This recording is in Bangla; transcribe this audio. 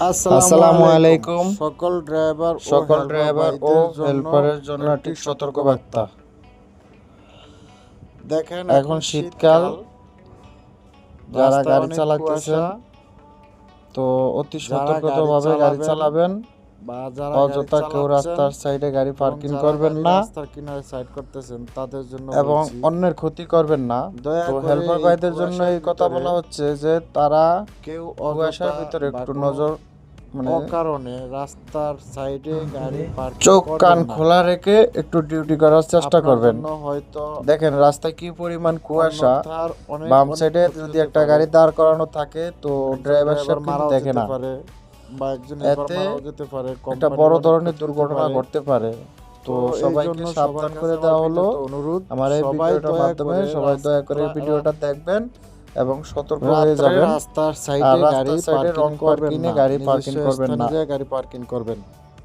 আসসালামু আলাইকুম। সকল ড্রাইভার ও হেল্পারের জন্য একটি সতর্কবার্তা। দেখেন এখন শীতকাল, যারা গাড়ি চালাতেছেন তো অতি সতর্কতাভাবে গাড়ি চালাবেন। বা যারা অযথা কেউ রাস্তার সাইডে গাড়ি পার্কিং করবেন না, রাস্তার কিনারে সাইড করতেছেন তাদের জন্য এবং অন্যের ক্ষতি করবেন না। তো হেল্পার ভাইদের জন্য এই কথা বলা হচ্ছে যে তারা কেউ কুয়াশার ভিতরে একটু নজর অকারণে রাস্তার সাইডে গাড়ি পার্কিং চোখ কান খোলা রেখে একটু ডিউটি করার চেষ্টা করবেন। হয়তো দেখেন রাস্তায় কি পরিমাণ কুয়াশা, বাম সাইডে যদি একটা গাড়ি দাঁড় করানো থাকে তো ড্রাইভার সাহেব কিন্তু দেখে না, এতে একটা বড় ধরনের দুর্ঘটনা ঘটতে পারে। তো সবাইকে সাবধান করে দেওয়া হলো অনুরোধ। আমার এই ভিডিওটার মাধ্যমে সবাই দয়া করে এই ভিডিওটা দেখবেন এবং সতর্ক হয়ে যাবেন। রাস্তার সাইডে রং পার্কিং গাড়ি পার্কিং করবেন না। গাড়ি পার্কিং করবেন।